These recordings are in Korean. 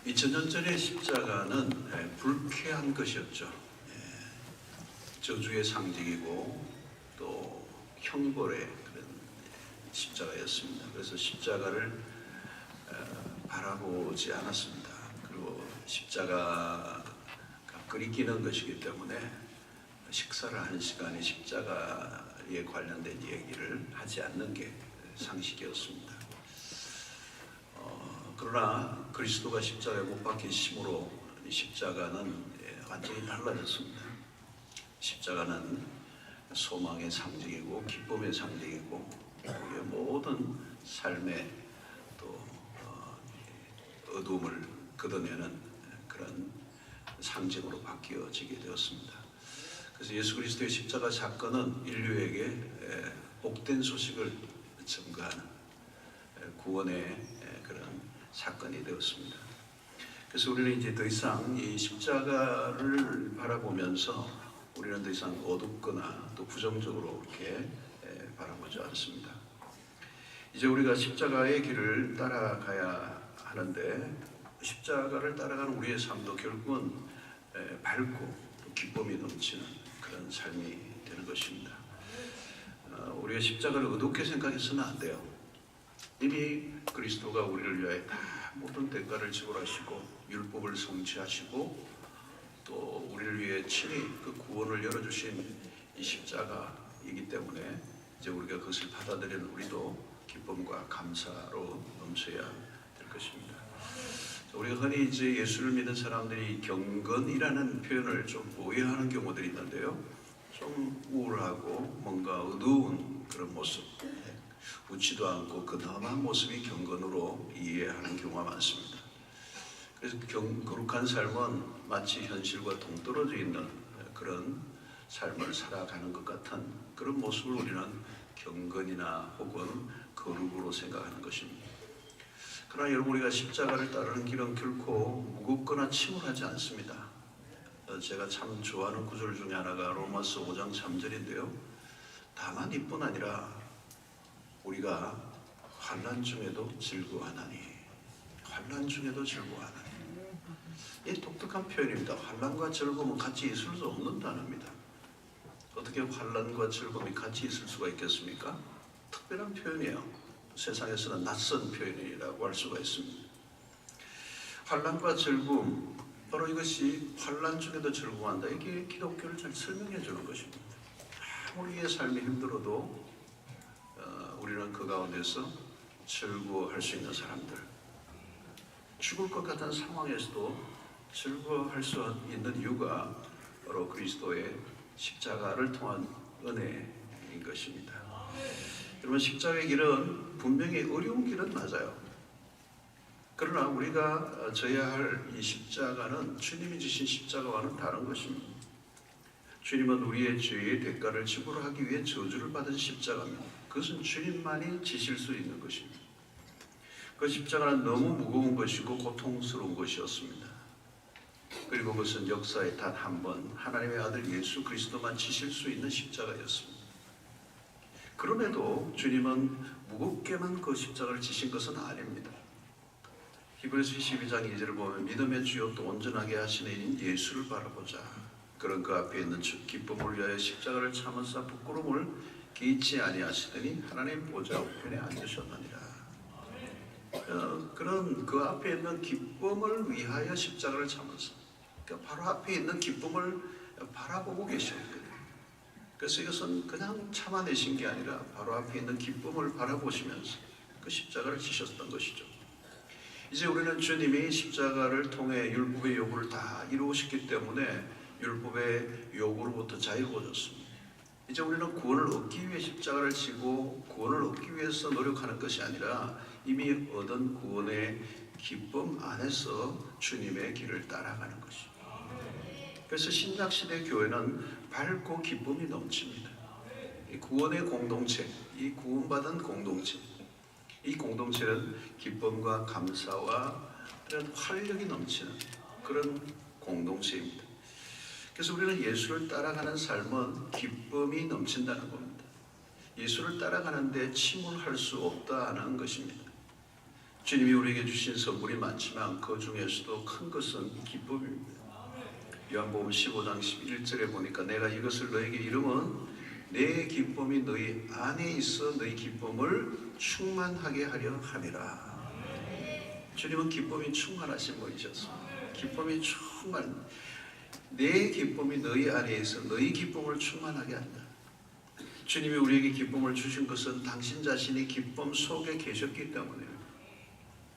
2000년 전의 십자가는 불쾌한 것이었죠. 저주의 상징이고 또 형벌의 그런 십자가였습니다. 그래서 십자가를 바라보지 않았습니다. 그리고 십자가가 끓이기는 것이기 때문에 식사를 하는 시간에 십자가에 관련된 얘기를 하지 않는 게 상식이었습니다. 그러나 그리스도가 십자가에 못 박히심으로 십자가는 완전히 달라졌습니다. 십자가는 소망의 상징이고 기쁨의 상징이고 우리의 모든 삶의 또 어두움을 걷어내는 그런 상징으로 바뀌어지게 되었습니다. 그래서 예수 그리스도의 십자가 사건은 인류에게 복된 소식을 증거하는 구원의 그런 사건이 되었습니다. 그래서 우리는 이제 더 이상 이 십자가를 바라보면서 우리는 더 이상 어둡거나 또 부정적으로 이렇게 바라보지 않습니다. 이제 우리가 십자가의 길을 따라가야 하는데 십자가를 따라가는 우리의 삶도 결국은 밝고 또 기쁨이 넘치는 그런 삶이 되는 것입니다. 우리가 십자가를 어둡게 생각해서는 안 돼요. 이미 그리스도가 우리를 위하여 다 모든 대가를 지불하시고 율법을 성취하시고 또 우리를 위해 친히 그 구원을 열어주신 이 십자가이기 때문에 이제 우리가 그것을 받아들이는 우리도 기쁨과 감사로 넘쳐야 될 것입니다. 우리가 흔히 이제 예수를 믿는 사람들이 경건이라는 표현을 좀 오해하는 경우들이 있는데요. 좀 우울하고 뭔가 어두운 그런 모습, 웃지도 않고 근엄한 모습이 경건으로 이해하는 경우가 많습니다. 그래서 거룩한 삶은 마치 현실과 동떨어져 있는 그런 삶을 살아가는 것 같은 그런 모습을 우리는 경건이나 혹은 거룩으로 생각하는 것입니다. 그러나 여러분, 우리가 십자가를 따르는 길은 결코 무겁거나 침울하지 않습니다. 제가 참 좋아하는 구절 중에 하나가 로마서 5장 3절인데요. 다만 이뿐 아니라 우리가 환난 중에도 즐거워하나니, 환난 중에도 즐거워하나니. 이 독특한 표현입니다. 환난과 즐거움은 같이 있을 수 없는 단어입니다. 어떻게 환난과 즐거움이 같이 있을 수가 있겠습니까? 특별한 표현이에요. 세상에서는 낯선 표현이라고 할 수가 있습니다. 환난과 즐거움, 바로 이것이 환난 중에도 즐거워한다. 이게 기독교를 잘 설명해 주는 것입니다. 우리의 삶이 힘들어도 우리는 그 가운데서 즐거워할 수 있는 사람들, 죽을 것 같은 상황에서도 즐거워할 수 있는 이유가 바로 그리스도의 십자가를 통한 은혜인 것입니다. 여러분, 십자가의 길은 분명히 어려운 길은 맞아요. 그러나 우리가 져야 할 이 십자가는 주님이 지신 십자가와는 다른 것입니다. 주님은 우리의 죄의 대가를 지불하기 위해 저주를 받은 십자가입니다. 그것은 주님만이 지실 수 있는 것입니다. 그 십자가는 너무 무거운 것이고 고통스러운 것이었습니다. 그리고 그것은 역사에 단 한 번 하나님의 아들 예수 그리스도만 지실 수 있는 십자가였습니다. 그럼에도 주님은 무겁게만 그 십자가를 지신 것은 아닙니다. 히브리서 12장 2절을 보면 믿음의 주요 또 온전하게 하시는 예수를 바라보자. 그런 그 앞에 있는 기쁨을 위하여 십자가를 참으사 부끄러움을 개의치 아니하시더니 하나님 보좌 우편에 앉으셨느니라. 그런 그 앞에 있는 기쁨을 위하여 십자가를 참으사, 그러니까 바로 앞에 있는 기쁨을 바라보고 계셨거든요. 그래서 이것은 그냥 참아내신 게 아니라 바로 앞에 있는 기쁨을 바라보시면서 그 십자가를 지셨던 것이죠. 이제 우리는 주님이 십자가를 통해 율법의 요구를 다 이루셨기 때문에 율법의 요구로부터 자유로워졌습니다. 이제 우리는 구원을 얻기 위해 십자가를 지고 구원을 얻기 위해서 노력하는 것이 아니라 이미 얻은 구원의 기쁨 안에서 주님의 길을 따라가는 것입니다. 그래서 신약시대 교회는 밝고 기쁨이 넘칩니다. 이 구원의 공동체, 이 구원받은 공동체, 이 공동체는 기쁨과 감사와 그런 활력이 넘치는 그런 공동체입니다. 그래서 우리는 예수를 따라가는 삶은 기쁨이 넘친다는 겁니다. 예수를 따라가는데 침울할 수 없다는 것입니다. 주님이 우리에게 주신 선물이 많지만 그 중에서도 큰 것은 기쁨입니다. 요한복음 15장 11절에 보니까 내가 이것을 너에게 이름은 내 기쁨이 너희 안에 있어 너희 기쁨을 충만하게 하려 함이라. 주님은 기쁨이 충만하신 분이셨습니다. 기쁨이 충만, 내 기쁨이 너희 안에 있어 너희 기쁨을 충만하게 한다. 주님이 우리에게 기쁨을 주신 것은 당신 자신이 기쁨 속에 계셨기 때문에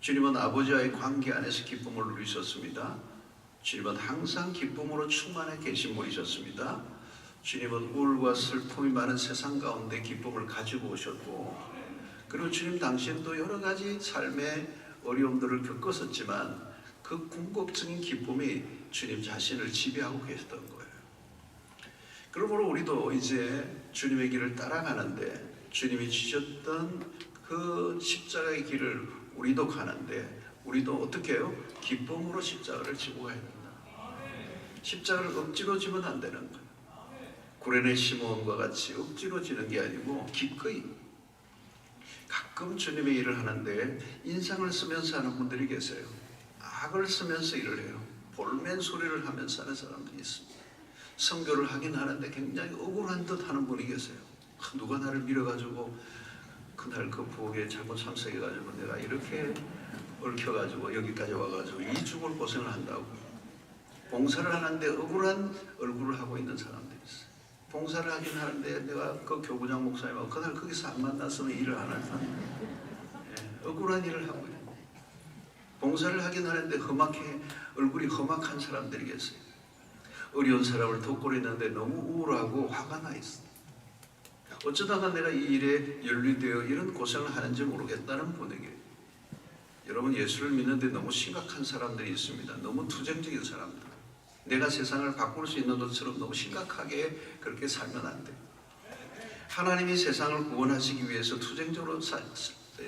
주님은 아버지와의 관계 안에서 기쁨을 누리셨습니다. 주님은 항상 기쁨으로 충만해 계신 분이셨습니다. 주님은 우울과 슬픔이 많은 세상 가운데 기쁨을 가지고 오셨고, 그리고 주님 당신도 여러 가지 삶의 어려움들을 겪었었지만 그 궁극적인 기쁨이 주님 자신을 지배하고 계셨던 거예요. 그러므로 우리도 이제 주님의 길을 따라가는데 주님이 지셨던 그 십자가의 길을 우리도 가는데 우리도 어떻게 해요? 기쁨으로 십자가를 지고 가야 된다. 십자가를 억지로 지면 안 되는 거예요. 구레네 시몬과 같이 억지로 지는 게 아니고 기꺼이. 가끔 주님의 일을 하는데 인상을 쓰면서 하는 분들이 계세요. 악을 쓰면서 일을 해요. 볼멘 소리를 하면서 하는 사람들이 있습니다. 선교를 하긴 하는데 굉장히 억울한 듯 하는 분이 계세요. 누가 나를 밀어가지고 그날 그 부엌에 잘못 참석해가지고 내가 이렇게 얽혀가지고 여기까지 와가지고 이 죽을 고생을 한다고. 봉사를 하는데 억울한 얼굴을 하고 있는 사람들이 있어요. 봉사를 하긴 하는데 내가 그 교부장 목사님하고 그날 거기서 안 만났으면 일을 안 할 사람. 억울한 일을 하고 있는. 봉사를 하긴 하는데 험하게 얼굴이 험악한 사람들이 계세요. 어려운 사람을 돕고 있는데 너무 우울하고 화가 나 있어. 어쩌다가 내가 이 일에 연루되어 이런 고생을 하는지 모르겠다는 분에게, 여러분 예수를 믿는데 너무 심각한 사람들이 있습니다. 너무 투쟁적인 사람들. 내가 세상을 바꿀 수 있는 것처럼 너무 심각하게 그렇게 살면 안 돼. 하나님이 세상을 구원하시기 위해서 투쟁적으로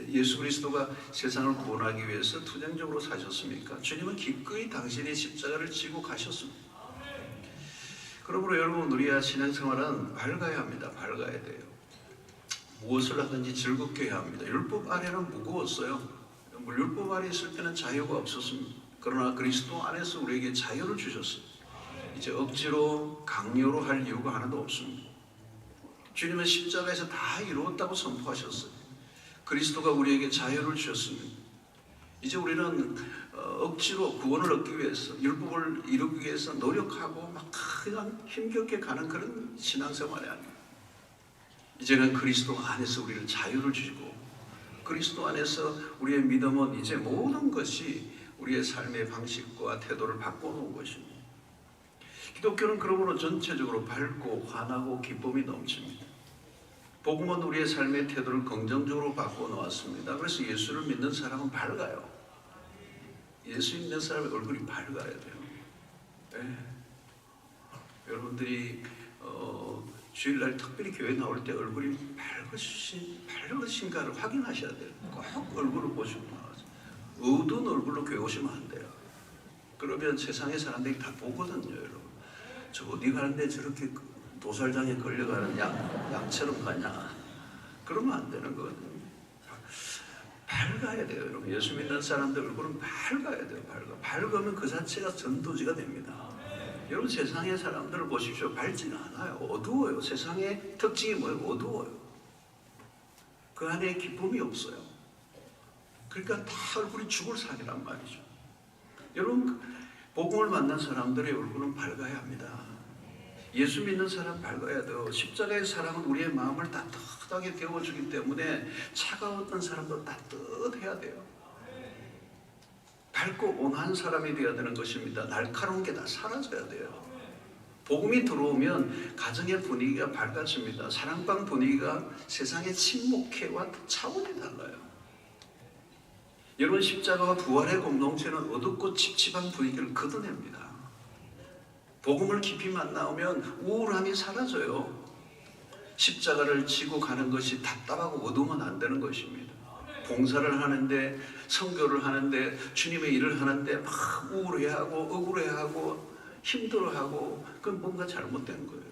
예수 그리스도가 세상을 구원하기 위해서 투쟁적으로 사셨습니까? 주님은 기꺼이 당신이 십자가를 지고 가셨습니다. 그러므로 여러분 우리의 신앙생활은 밝아야 합니다. 밝아야 돼요. 무엇을 하든지 즐겁게 해야 합니다. 율법 아래는 무거웠어요. 율법 아래 있을 때는 자유가 없었습니다. 그러나 그리스도 안에서 우리에게 자유를 주셨어요. 이제 억지로 강요로 할 이유가 하나도 없습니다. 주님은 십자가에서 다 이루었다고 선포하셨어요. 그리스도가 우리에게 자유를 주셨습니다. 이제 우리는 억지로 구원을 얻기 위해서 율법을 이루기 위해서 노력하고 막 그냥 힘겹게 가는 그런 신앙생활이 아니에요. 이제는 그리스도 안에서 우리를 자유를 주시고 그리스도 안에서 우리의 믿음은 이제 모든 것이 우리의 삶의 방식과 태도를 바꿔놓은 것입니다. 기독교는 그러므로 전체적으로 밝고 환하고 기쁨이 넘칩니다. 복음은 우리의 삶의 태도를 긍정적으로 바꿔놓았습니다. 그래서 예수를 믿는 사람은 밝아요. 예수 믿는 사람의 얼굴이 밝아야 돼요. 네. 여러분들이 주일날 특별히 교회 나올 때 얼굴이 밝으신가를 확인하셔야 돼요. 꼭 얼굴을 보시고 나와서. 어두운 얼굴로 교회 오시면 안 돼요. 그러면 세상의 사람들이 다 보거든요, 여러분. 저 어디 가는데 저렇게 도살장에 걸려가는 양처럼 가냐. 그러면 안 되는 거거든요. 밝아야 돼요, 여러분. 예수 믿는 사람들 얼굴은 밝아야 돼요, 밝으면 그 자체가 전도지가 됩니다. 여러분 세상의 사람들을 보십시오. 밝지가 않아요. 어두워요. 세상의 특징이 뭐예요? 어두워요. 그 안에 기쁨이 없어요. 그러니까 다 얼굴이 죽을 살이란 말이죠. 여러분 복음을 만난 사람들의 얼굴은 밝아야 합니다. 예수 믿는 사람 밝아야 돼요. 십자가의 사랑은 우리의 마음을 따뜻하게 데워주기 때문에 차가웠던 사람도 따뜻해야 돼요. 밝고 온화한 사람이 되어야 되는 것입니다. 날카로운 게 다 사라져야 돼요. 복음이 들어오면 가정의 분위기가 밝아집니다. 사랑방 분위기가 세상의 친목회와 차원이 달라요. 여러분 십자가와 부활의 공동체는 어둡고 찝찝한 분위기를 걷어냅니다. 복음을 깊이 만나오면 우울함이 사라져요. 십자가를 지고 가는 것이 답답하고 어두우면 안 되는 것입니다. 봉사를 하는데 선교를 하는데 주님의 일을 하는데 막 우울해하고 억울해하고 힘들어하고 그건 뭔가 잘못된 거예요.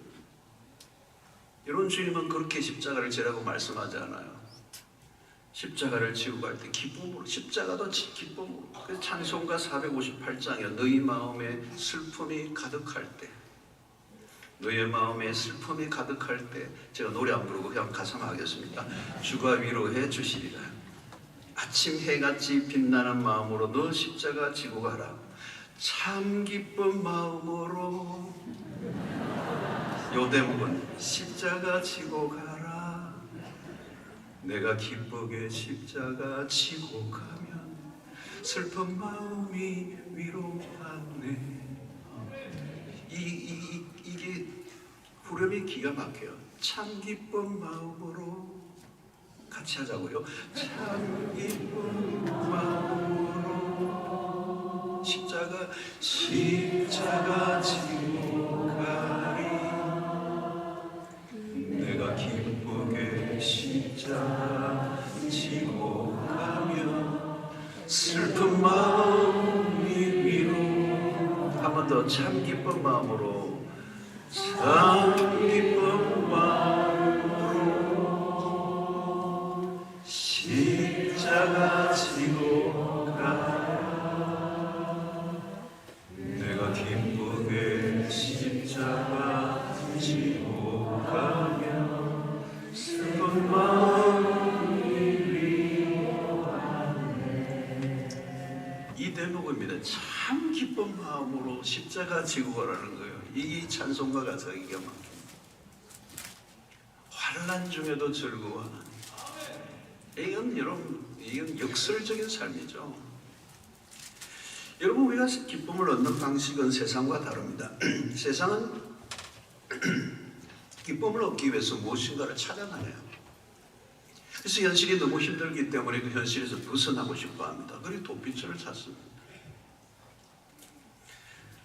여러분 주님은 그렇게 십자가를 지라고 말씀하지 않아요. 십자가를 지고 갈 때 기쁨으로, 십자가도 기쁨으로. 그래서 찬송가 458장에 너희 마음에 슬픔이 가득할 때, 너의 마음에 슬픔이 가득할 때, 제가 노래 안 부르고 그냥 가사만 하겠습니다. 주가 위로해 주시리라. 아침 해같이 빛나는 마음으로 너 십자가 지고 가라. 참 기쁜 마음으로 요 대목은 십자가 지고 가라. 내가 기쁘게 십자가 지고 가면 슬픈 마음이 위로받네. 이게 후렴이 기가 막혀요. 참 기쁜 마음으로 같이 하자고요. 참 기쁜 마음으로 십자가 지고 가리. 내가 기쁘게 십자가 지고 가면 슬픈 마음이 위로. 한 번 더 참 기쁜 마음으로, 참 기쁜 마음으로 십자가 지고 가라. 내가 기쁘게 십자가 지고 가면 슬픈 마음이 위로하네. 이 대목입니다. 참 기쁜 마음으로 십자가 지고 가라는 거예요. 이 찬송가 가사가 기가 막힙니다. 환난 중에도 즐거워하는. 이건 여러분, 이건 역설적인 삶이죠. 여러분, 우리가 기쁨을 얻는 방식은 세상과 다릅니다. 세상은 기쁨을 얻기 위해서 무엇인가를 찾아다녀요. 그래서 현실이 너무 힘들기 때문에 그 현실에서 벗어나고 싶어 합니다. 그리고 도피처를 찾습니다.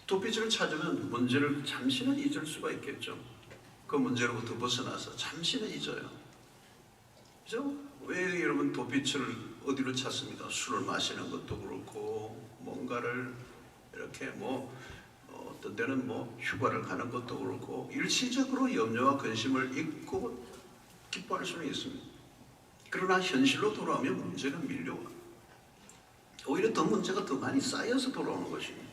도피처를 찾으면 문제를 잠시는 잊을 수가 있겠죠. 그 문제로부터 벗어나서 잠시는 잊어요. 그죠? 왜 여러분 도피처를 어디로 찾습니까? 술을 마시는 것도 그렇고, 뭔가를 이렇게 어떤 때는 휴가를 가는 것도 그렇고, 일시적으로 염려와 근심을 잊고 기뻐할 수는 있습니다. 그러나 현실로 돌아오면 문제가 밀려와. 오히려 더 문제가 더 많이 쌓여서 돌아오는 것입니다.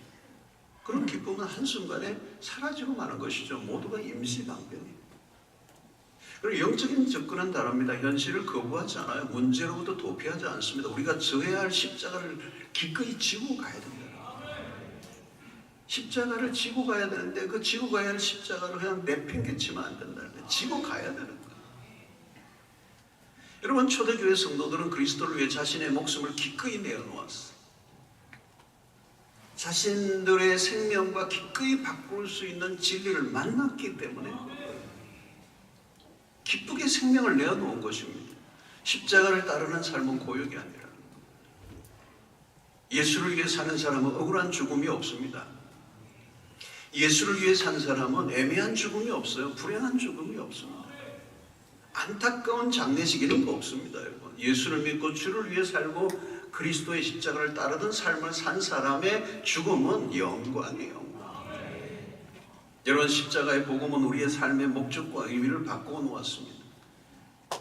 그런 기쁨은 한순간에 사라지고 마는 것이죠. 모두가 임시방편이에요. 그리고 영적인 접근은 다릅니다. 현실을 거부하지 않아요. 문제로부터 도피하지 않습니다. 우리가 져야 할 십자가를 기꺼이 지고 가야 됩니다. 십자가를 지고 가야 되는데 그 지고 가야 할 십자가를 그냥 내팽개치면 안 된다는 거예요. 지고 가야 되는 거예요. 여러분, 초대교회 성도들은 그리스도를 위해 자신의 목숨을 기꺼이 내어놓았어요. 자신들의 생명과 기꺼이 바꿀 수 있는 진리를 만났기 때문에 기쁘게 생명을 내어놓은 것입니다. 십자가를 따르는 삶은 고역이 아니라는 거예요. 예수를 위해 사는 사람은 억울한 죽음이 없습니다. 예수를 위해 산 사람은 애매한 죽음이 없어요. 불행한 죽음이 없습니다. 안타까운 장례식 이런 거 없습니다. 여러분, 예수를 믿고 주를 위해 살고 그리스도의 십자가를 따르던 삶을 산 사람의 죽음은 영광이에요. 여러분, 십자가의 복음은 우리의 삶의 목적과 의미를 바꾸어 놓았습니다.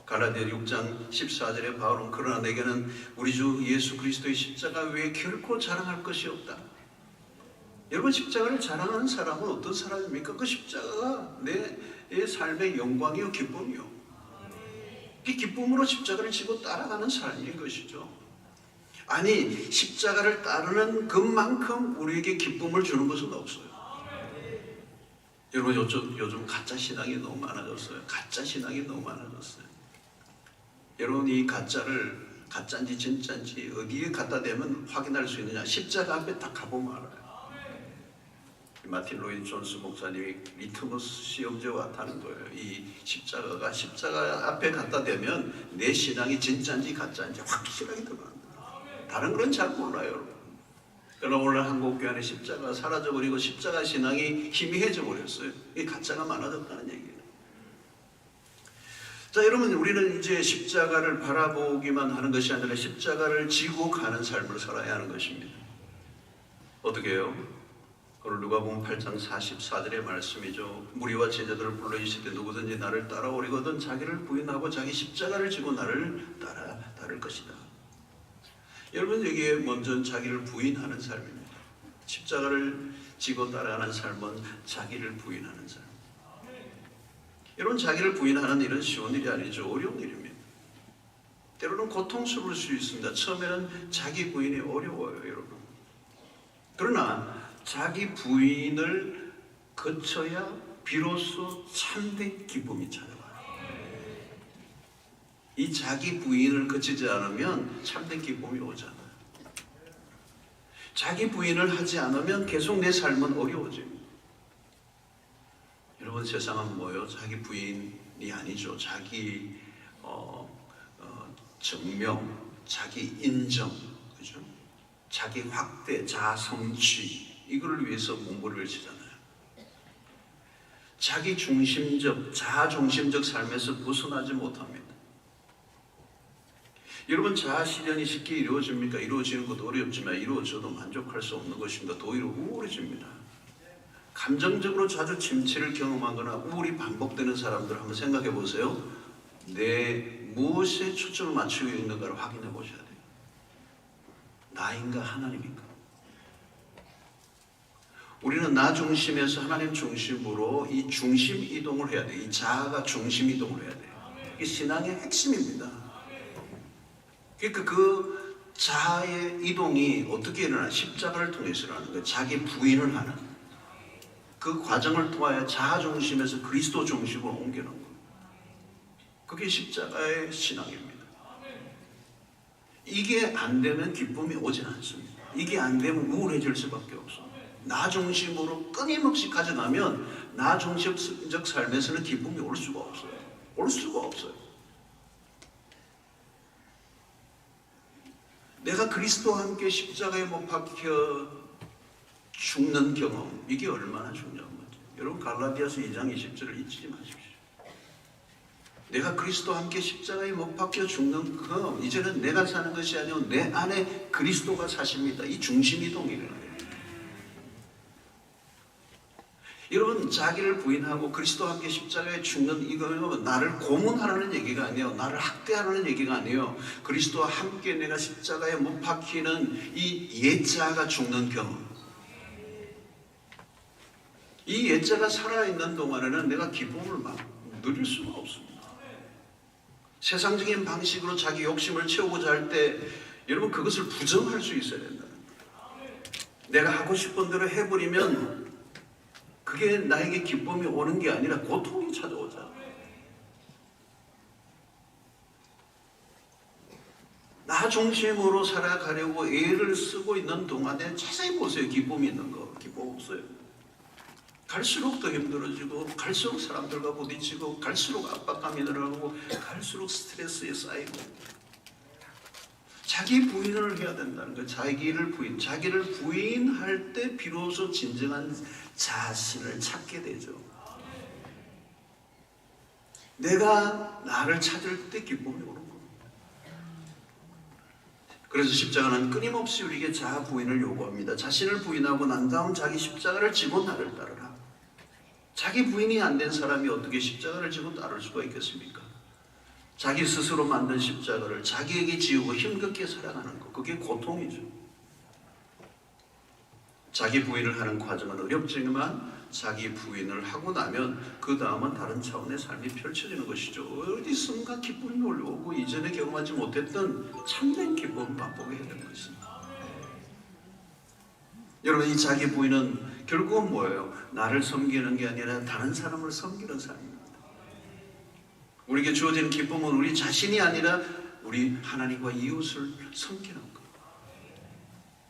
갈라디아 6장 14절에 바울은 그러나 내게는 우리 주 예수 그리스도의 십자가 외에 결코 자랑할 것이 없다. 여러분, 십자가를 자랑하는 사람은 어떤 사람입니까? 그 십자가가 내 삶의 영광이요 기쁨이요. 이 기쁨으로 십자가를 지고 따라가는 삶인 것이죠. 아니, 십자가를 따르는 것만큼 우리에게 기쁨을 주는 것은 없어요. 여러분, 요즘 가짜 신앙이 너무 많아졌어요. 가짜 신앙이 너무 많아졌어요. 여러분, 이 가짜를 가짜인지 진짜인지 어디에 갖다 대면 확인할 수 있느냐? 십자가 앞에 딱 가보면 알아요. 마틴 로이드 존스 목사님이 리트머스 시험지와 같다는 거예요. 이 십자가 앞에 갖다 대면 내 신앙이 진짜인지 가짜인지 확실하게 드러납니다. 다른 건 잘 몰라요, 여러분. 그러나 오늘 한국교회 안에 십자가 사라져버리고 십자가 신앙이 희미해져 버렸어요. 이게 가짜가 많아졌다는 얘기예요. 자, 여러분, 우리는 이제 십자가를 바라보기만 하는 것이 아니라 십자가를 지고 가는 삶을 살아야 하는 것입니다. 어떻게 해요? 오늘 누가복음 8장 44절의 말씀이죠. 무리와 제자들을 불러 이르시되 누구든지 나를 따라오려거든 자기를 부인하고 자기 십자가를 지고 나를 따르라. 따를 것이다. 여러분, 여기에 먼저 자기를 부인하는 삶입니다. 십자가를 지고 따라가는 삶은 자기를 부인하는 삶. 여러분, 자기를 부인하는 일은 쉬운 일이 아니죠. 어려운 일입니다. 때로는 고통스러울 수 있습니다. 처음에는 자기 부인이 어려워요, 여러분. 그러나 자기 부인을 거쳐야 비로소 참된 기쁨이 찾아와요. 이 자기 부인을 거치지 않으면 참된 기쁨이 오잖아요. 자기 부인을 하지 않으면 계속 내 삶은 어려워집니다. 여러분, 세상은 뭐예요? 자기 부인이 아니죠. 자기 증명, 자기 인정, 그죠? 자기 확대, 자아 성취, 이거를 위해서 문구를 외치잖아요. 자기 중심적, 자아 중심적 삶에서 벗어나지 못합니다. 여러분, 자아 실현이 쉽게 이루어집니까? 이루어지는 것도 어렵지만 이루어져도 만족할 수 없는 것입니다. 더 오히려 우울해집니다. 감정적으로 자주 침체를 경험하거나 우울이 반복되는 사람들 한번 생각해 보세요. 내 무엇에 초점을 맞추고 있는가를 확인해 보셔야 돼요. 나인가 하나님인가? 우리는 나 중심에서 하나님 중심으로 이 중심 이동을 해야 돼요. 이 자아가 중심 이동을 해야 돼요. 이게 신앙의 핵심입니다. 그러니까 그 자아의 이동이 어떻게 일어나? 십자가를 통해서 일어나는 거예요. 자기 부인을 하는 그 과정을 통하여 자아 중심에서 그리스도 중심으로 옮기는 거예요. 그게 십자가의 신앙입니다. 이게 안 되면 기쁨이 오진 않습니다. 이게 안 되면 우울해질 수밖에 없어요. 나 중심으로 끊임없이 가져가면 나 중심적 삶에서는 기쁨이 올 수가 없어요. 올 수가 없어요. 내가 그리스도와 함께 십자가에 못 박혀 죽는 경험, 이게 얼마나 중요한 거죠. 여러분, 갈라디아서 2장 20절을 잊지 마십시오. 내가 그리스도와 함께 십자가에 못 박혀 죽는 그 이제는 내가 사는 것이 아니고 내 안에 그리스도가 사십니다. 이 중심이동이라는 거예요. 여러분, 자기를 부인하고 그리스도와 함께 십자가에 죽는 이거는 나를 고문하라는 얘기가 아니에요. 나를 학대하라는 얘기가 아니에요. 그리스도와 함께 내가 십자가에 못 박히는 이 옛자가 죽는 경험. 이 옛자가 살아있는 동안에는 내가 기쁨을 막 누릴 수가 없습니다. 세상적인 방식으로 자기 욕심을 채우고자 할 때 여러분, 그것을 부정할 수 있어야 된다는 거예요. 내가 하고 싶은 대로 해버리면 그게 나에게 기쁨이 오는 게 아니라 고통이 찾아오잖아요. 나 중심으로 살아가려고 애를 쓰고 있는 동안에 자세히 보세요. 기쁨이 있는 거. 기쁨 없어요. 갈수록 더 힘들어지고, 갈수록 사람들과 부딪히고, 갈수록 압박감이 늘어나고, 갈수록 스트레스에 쌓이고. 자기 부인을 해야 된다는 거예요. 자기를 부인할 때 비로소 진정한 자신을 찾게 되죠. 내가 나를 찾을 때 기쁨이 오는 거예요. 그래서 십자가는 끊임없이 우리에게 자아 부인을 요구합니다. 자신을 부인하고 난 다음 자기 십자가를 지고 나를 따르라. 자기 부인이 안 된 사람이 어떻게 십자가를 지고 따를 수가 있겠습니까? 자기 스스로 만든 십자가를 자기에게 지우고 힘겹게 살아가는 것, 그게 고통이죠. 자기 부인을 하는 과정은 어렵지만 자기 부인을 하고 나면 그 다음은 다른 차원의 삶이 펼쳐지는 것이죠. 어디선가 기쁨이 올라오고 이전에 경험하지 못했던 참된 기쁨을 맛보게 되는 것입니다. 여러분, 이 자기 부인은 결국은 뭐예요? 나를 섬기는 게 아니라 다른 사람을 섬기는 삶입니다. 우리에게 주어지는 기쁨은 우리 자신이 아니라 우리 하나님과 이웃을 섬기는 것.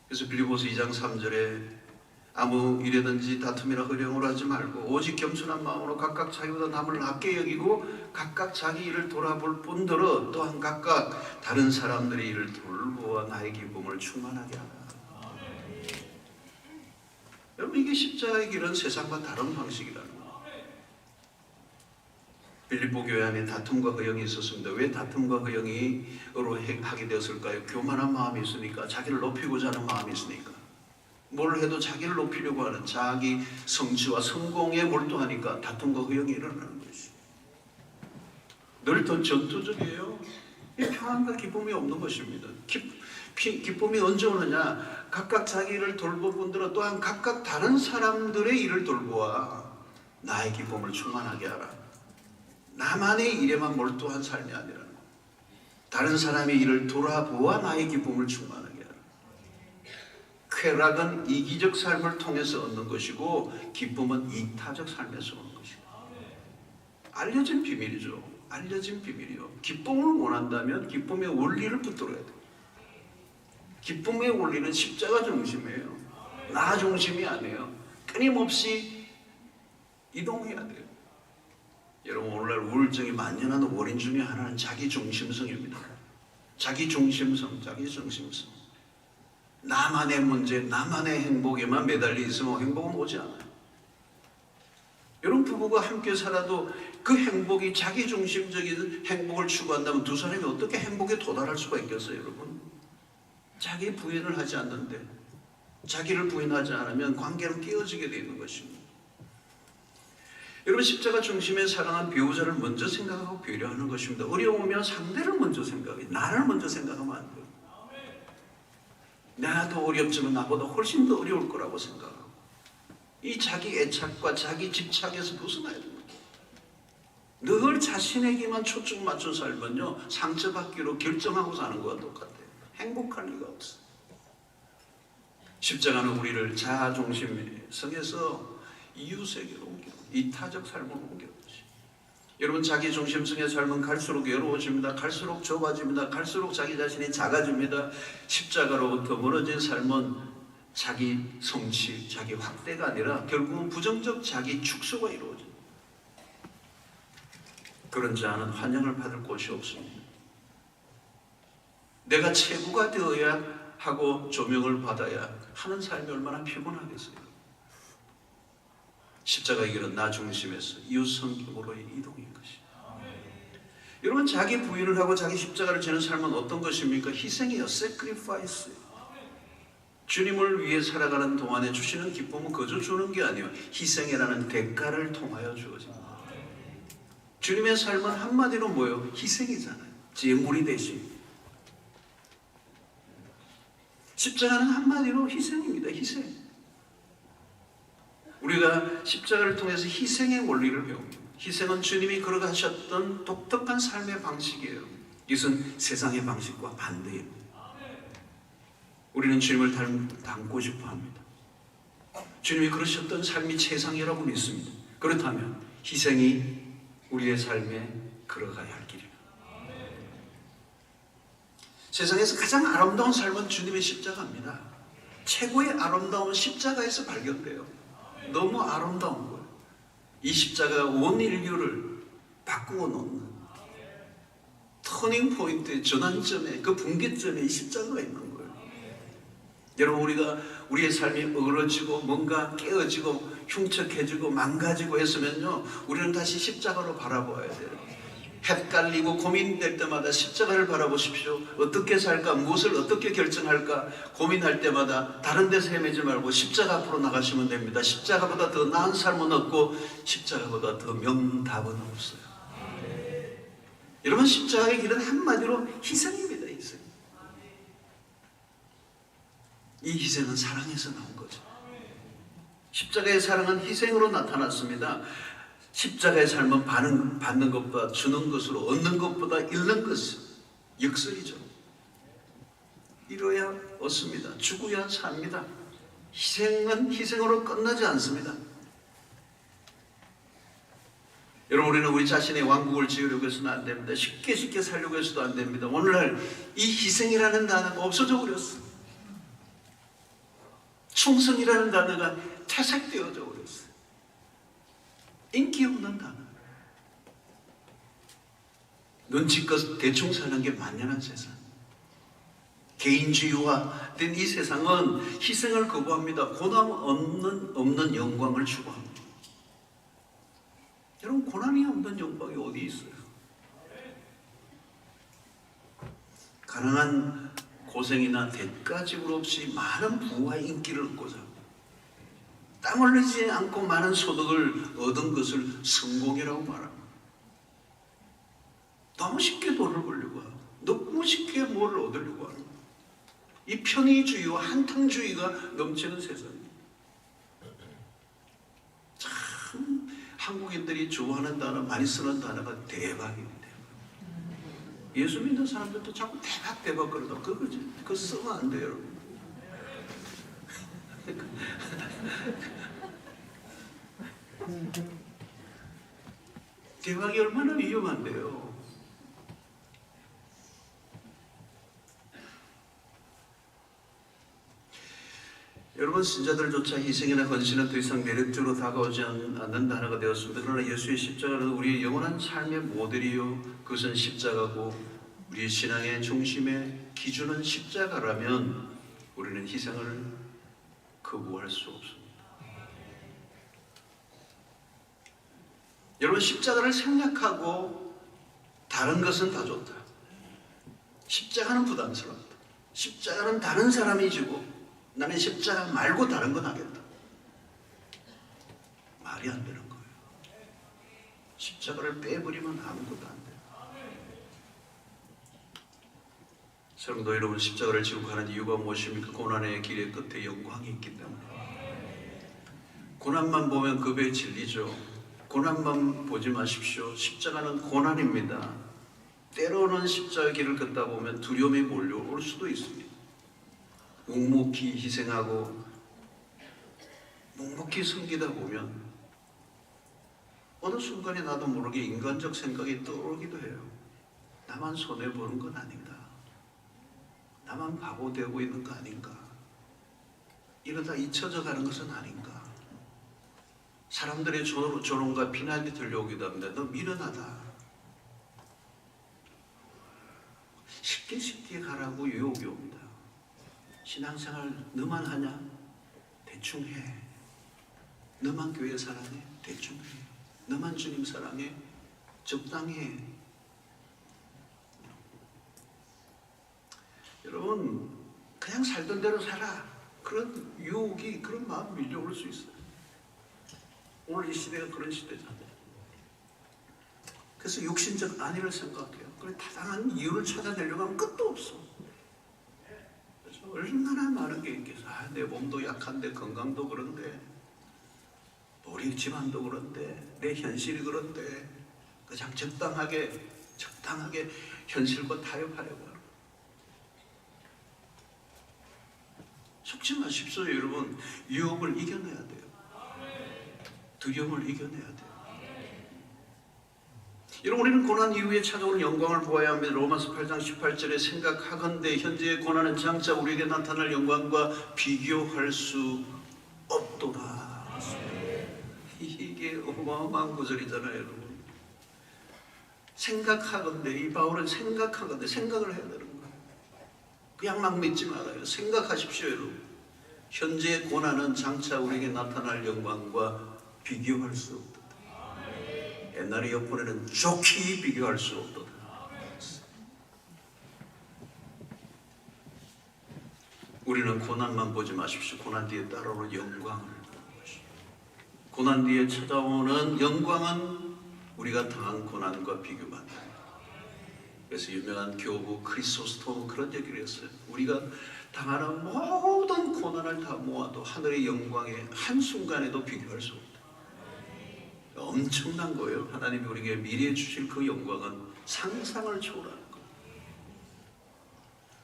그래서 빌립보서 2장 3절에 아무 일에든지 다툼이나 허령으로 하지 말고 오직 겸손한 마음으로 각각 자기보다 남을 낮게 여기고 각각 자기 일을 돌아볼 뿐더러 또한 각각 다른 사람들의 일을 돌보아 나의 기쁨을 충만하게 하라. 여러분, 이게 십자가의 길은 세상과 다른 방식이라는 거예요. 빌립보 교회 안에 다툼과 허영이 있었습니다. 왜 다툼과 허영으로 하게 되었을까요? 교만한 마음이 있으니까, 자기를 높이고자 하는 마음이 있으니까. 뭘 해도 자기를 높이려고 하는 자기 성취와 성공에 몰두하니까 다툼과 허영이 일어나는 것이. 늘 더 전투적이에요. 이 평안과 기쁨이 없는 것입니다. 기쁨이 언제 오느냐? 각각 자기 일을 돌보분들은 또한 각각 다른 사람들의 일을 돌보아 나의 기쁨을 충만하게 하라. 나만의 일에만 몰두한 삶이 아니라 다른 사람의 일을 돌아보아 나의 기쁨을 충만하게 하라. 쾌락은 이기적 삶을 통해서 얻는 것이고 기쁨은 이타적 삶에서 오는 것이다. 알려진 비밀이죠. 알려진 비밀이요. 기쁨을 원한다면 기쁨의 원리를 붙들어야 돼요. 기쁨의 원리는 십자가 중심이에요. 나 중심이 아니에요. 끊임없이 이동해야 돼요. 여러분, 오늘날 우울증이 만연한 원인 중에 하나는 자기중심성입니다. 자기중심성. 나만의 문제, 나만의 행복에만 매달려 있으면 행복은 오지 않아요. 여러분, 부부가 함께 살아도 그 행복이 자기중심적인 행복을 추구한다면 두 사람이 어떻게 행복에 도달할 수가 있겠어요, 여러분? 자기 부인을 하지 않는데, 자기를 부인하지 않으면 관계는 깨어지게 되는 것입니다. 여러분, 십자가 중심의 사랑은 배우자를 먼저 생각하고 배려하는 것입니다. 어려우면 상대를 먼저 생각해, 나를 먼저 생각하면 안 돼요. 나도 어렵지만 나보다 훨씬 더 어려울 거라고 생각하고 이 자기 애착과 자기 집착에서 벗어나야 됩니다. 늘 자신에게만 초점 맞춰 살면요, 상처받기로 결정하고 사는 것과 똑같아요. 행복할 리가 없어요. 십자가는 우리를 자아중심성에서 이웃에게로 옮겨, 이타적 삶으로 옮겨요. 여러분, 자기중심성의 삶은 갈수록 외로워집니다. 갈수록 좁아집니다. 갈수록 자기 자신이 작아집니다. 십자가로부터 멀어진 삶은 자기 성취, 자기 확대가 아니라 결국은 부정적 자기 축소가 이루어집니다. 그런 자는 환영을 받을 곳이 없습니다. 내가 최고가 되어야 하고 조명을 받아야 하는 삶이 얼마나 피곤하겠어요. 십자가의 길은 나 중심에서 이웃 성김으로의 이동인 것입니다. 여러분, 자기 부인을 하고 자기 십자가를 지는 삶은 어떤 것입니까? 희생이요. sacrifice. 주님을 위해 살아가는 동안에 주시는 기쁨은 그저 주는 게 아니에요. 희생이라는 대가를 통하여 주어집니다. 주님의 삶은 한마디로 뭐예요? 희생이잖아요. 제물이 대신. 십자가는 한마디로 희생입니다. 희생. 우리가 십자가를 통해서 희생의 원리를 배웁니다. 희생은 주님이 걸어가셨던 독특한 삶의 방식이에요. 이것은 세상의 방식과 반대예요. 우리는 주님을 닮고 싶어 합니다. 주님이 그러셨던 삶이 최상이라고 믿습니다. 그렇다면 희생이 우리의 삶에 걸어가야 할 길입니다. 세상에서 가장 아름다운 삶은 주님의 십자가입니다. 최고의 아름다움은 십자가에서 발견돼요. 너무 아름다운 거예요. 이 십자가가 온 인류를 바꾸어 놓는 터닝 포인트의 전환점에, 그 분기점에 이 십자가가 있는 거예요. 여러분, 우리가 우리의 삶이 어그러지고 뭔가 깨어지고 흉측해지고 망가지고 했으면요, 우리는 다시 십자가로 바라봐야 돼요. 헷갈리고 고민될 때마다 십자가를 바라보십시오. 어떻게 살까, 무엇을 어떻게 결정할까 고민할 때마다 다른 데서 헤매지 말고 십자가 앞으로 나가시면 됩니다. 십자가보다 더 나은 삶은 없고 십자가보다 더 명답은 없어요. 여러분, 십자가의 길은 한마디로 희생입니다. 희생. 이 희생은 사랑에서 나온 거죠. 십자가의 사랑은 희생으로 나타났습니다. 십자가의 삶은 받는 것보다 주는 것으로, 얻는 것보다 잃는 것은 역설이죠. 이뤄야 얻습니다. 죽어야 삽니다. 희생은 희생으로 끝나지 않습니다. 여러분, 우리는 우리 자신의 왕국을 지으려고 해서는 안 됩니다. 쉽게 살려고 해서도 안 됩니다. 오늘날 이 희생이라는 단어가 없어져 버렸어. 충성이라는 단어가 퇴색되어져 버렸어. 인기 없는 단어. 눈치껏 대충 사는 게 만연한 세상. 개인주의화 된 이 세상은 희생을 거부합니다. 고난 없는 영광을 추구합니다. 여러분, 고난이 없는 영광이 어디 있어요? 가난한 고생이나 대가지불 없이 많은 부와 인기를 얻고자 땀 흘리지 않고 많은 소득을 얻은 것을 성공이라고 말합니다. 너무 쉽게 돈을 벌려고 하고 너무 쉽게 뭘 얻으려고 하는 거예요. 이 편의주의와 한탕주의가 넘치는 세상입니다. 참 한국인들이 좋아하는 단어, 많이 쓰는 단어가 대박입니다. 예수 믿는 사람들도 자꾸 대박 그러다 그거 쓰면 안 돼요, 여러분. 대박이 얼마나 위험한데요. 여러분, 신자들조차 희생이나 헌신은 더 이상 매력적으로 다가오지 않는 단어가 되었습니다. 그러나 예수의 십자가는 우리의 영원한 삶의 모델이요, 그것은 십자가고 우리의 신앙의 중심의 기준은 십자가라면 우리는 희생을 거부할 수 없습니다. 여러분, 십자가를 생략하고 다른 것은 다 좋다. 십자가는 부담스럽다. 십자가는 다른 사람이 지고 나는 십자가 말고 다른 건 하겠다. 말이 안 되는 거예요. 십자가를 빼버리면 아무것도 안 돼요. 성도 여러분, 십자가를 지고 가는 이유가 무엇입니까? 고난의 길의 끝에 영광이 있기 때문에. 고난만 보면 급에 질리죠. 고난만 보지 마십시오. 십자가는 고난입니다. 때로는 십자가 길을 걷다 보면 두려움이 몰려올 수도 있습니다. 묵묵히 희생하고 묵묵히 섬기다 보면 어느 순간에 나도 모르게 인간적 생각이 떠오르기도 해요. 나만 손해보는 건 아닌가? 나만 바보 되고 있는 거 아닌가? 이러다 잊혀져 가는 것은 아닌가? 사람들의 조롱과 비난이 들려오기도 합니다. 너 미련하다. 쉽게 가라고 유혹이 옵니다. 신앙생활 너만 하냐? 대충 해. 너만 교회 사랑해? 대충 해. 너만 주님 사랑해? 적당히 해. 여러분, 그냥 살던 대로 살아. 그런 유혹이, 그런 마음 밀려올 수 있어요. 오늘 이 시대가 그런 시대잖아요. 그래서 육신적 안위를 생각해요. 그래, 타당한 이유를 찾아내려고 하면 끝도 없어. 그래서 얼마나 많은 게 있겠어. 내 몸도 약한데, 건강도 그런데, 우리 집안도 그런데, 내 현실이 그런데, 그냥 적당하게 현실과 타협하려고 하는. 속지 마십시오, 여러분. 유혹을 이겨내야 돼요. 두려움을 이겨내야 돼요. 여러분, 우리는 고난 이후에 찾아오는 영광을 보아야 합니다. 로마서 8장 18절에 생각하건대 현재의 고난은 장차 우리에게 나타날 영광과 비교할 수 없도다. 이게 어마어마한 구절이잖아요, 여러분. 생각하건대, 이 바울은 생각하건대, 생각을 해야 되는 거예요. 그냥 막 믿지 말아요. 생각하십시오, 여러분. 현재의 고난은 장차 우리에게 나타날 영광과 비교할 수 없도다. 옛날에 옆번에는 좋게 비교할 수 없도다. 우리는 고난만 보지 마십시오. 고난 뒤에 따라오는 영광을 보는 것이죠. 고난 뒤에 찾아오는 영광은 우리가 당한 고난과 비교가 안 됩니다. 그래서 유명한 교부 크리소스톰은 그런 얘기를 했어요. 우리가 당하는 모든 고난을 다 모아도 하늘의 영광의 한순간에도 비교할 수 없다. 엄청난 거예요. 하나님이 우리에게 미래에 주실 그 영광은 상상을 초월하는 거예요.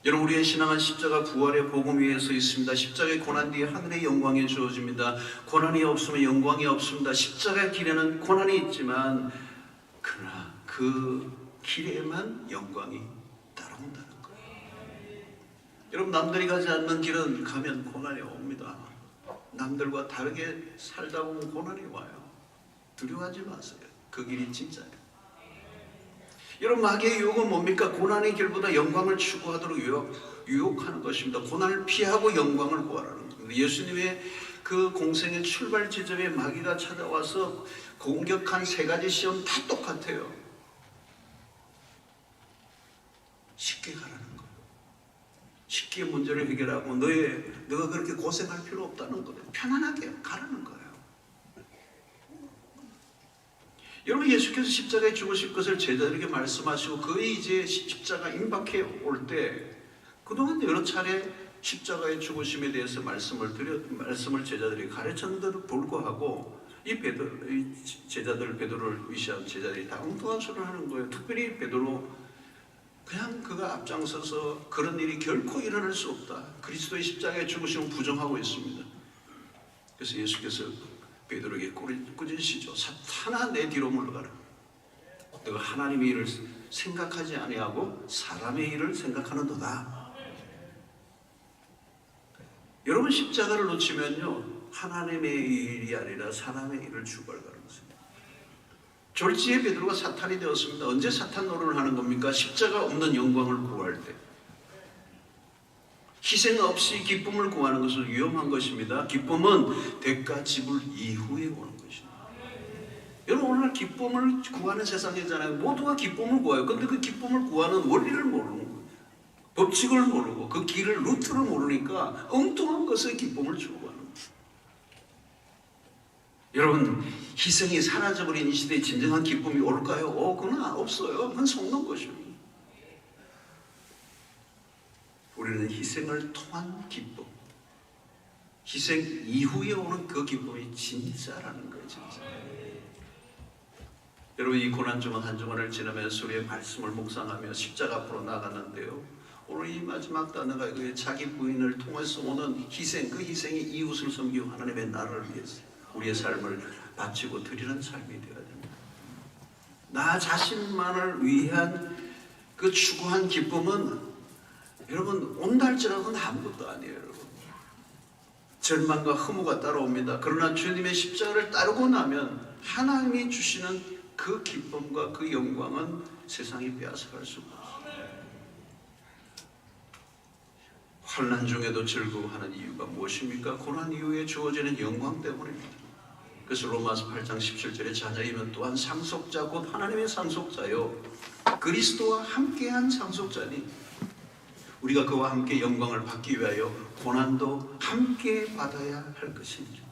여러분, 우리의 신앙은 십자가 부활의 복음 위에 서 있습니다. 십자가의 고난 뒤에 하늘의 영광이 주어집니다. 고난이 없으면 영광이 없습니다. 십자가의 길에는 고난이 있지만 그러나 그 길에만 영광이 따라온다는 거예요. 여러분, 남들이 가지 않는 길은 가면 고난이 옵니다. 남들과 다르게 살다 보면 고난이 와요. 두려워하지 마세요. 그 길이 진짜예요. 여러분, 마귀의 유혹은 뭡니까? 고난의 길보다 영광을 추구하도록 유혹하는 것입니다. 고난을 피하고 영광을 구하라는 겁니다. 예수님의 그 공생의 출발 지점에 마귀가 찾아와서 공격한 세 가지 시험 다 똑같아요. 쉽게 가라는 거예요. 쉽게 문제를 해결하고 너가 그렇게 고생할 필요 없다는 거예요. 편안하게 가라는 거예요. 여러분, 예수께서 십자가에 죽으실 것을 제자들에게 말씀하시고 거의 이제 십자가 임박해 올 때 그동안 여러 차례 십자가의 죽으심에 대해서 말씀을 제자들이 가르쳤는데도 불구하고 이 제자들, 베드로를 위시한 제자들이 다 엉뚱한 소리를 하는 거예요. 특별히 베드로, 그냥 그가 앞장서서 그런 일이 결코 일어날 수 없다, 그리스도의 십자가에 죽으심을 부정하고 있습니다. 그래서 예수께서 베드로에게 꾸짖으시죠. 사탄아, 내 뒤로 물러가라. 너가 하나님의 일을 생각하지 아니하고 사람의 일을 생각하는도다. 여러분, 십자가를 놓치면요, 하나님의 일이 아니라 사람의 일을 추구할 가는 것입니다. 졸지에 베드로가 사탄이 되었습니다. 언제 사탄 노릇을 하는 겁니까? 십자가 없는 영광을 구할 때. 희생 없이 기쁨을 구하는 것은 위험한 것입니다. 기쁨은 대가 지불 이후에 오는 것입니다. 여러분, 오늘날 기쁨을 구하는 세상이잖아요. 모두가 기쁨을 구해요. 그런데 그 기쁨을 구하는 원리를 모르는 거예요. 법칙을 모르고 그 길을, 루트를 모르니까 엉뚱한 것에 기쁨을 추구하는 거예요. 여러분, 희생이 사라져버린 이 시대에 진정한 기쁨이 올까요? 그건 없어요. 그건 속는 것입니다. 우리는 희생을 통한 기쁨, 희생 이후에 오는 그 기쁨이 진짜라는 거예요. 진짜. 여러분, 이 고난 주간 한 주간을 지나면서 우리의 말씀을 묵상하며 십자가 앞으로 나갔는데요, 오늘 이 마지막 단어가 자기 부인을 통해서 오는 희생, 그 희생이 이웃을 섬기고 하나님의 나라를 위해서 우리의 삶을 바치고 드리는 삶이 되어야 됩니다. 나 자신만을 위한 그 추구한 기쁨은 여러분, 온달지라고는 아무것도 아니에요. 여러분, 절망과 허무가 따라옵니다. 그러나 주님의 십자가를 따르고 나면 하나님이 주시는 그 기쁨과 그 영광은 세상이 빼앗아갈 수가 없습니다. 환난 중에도 즐거워하는 이유가 무엇입니까? 고난 이후에 주어지는 영광 때문입니다. 그래서 로마서 8장 17절에 자녀이면 또한 상속자, 곧 하나님의 상속자요, 그리스도와 함께한 상속자니 우리가 그와 함께 영광을 받기 위하여 고난도 함께 받아야 할 것입니다.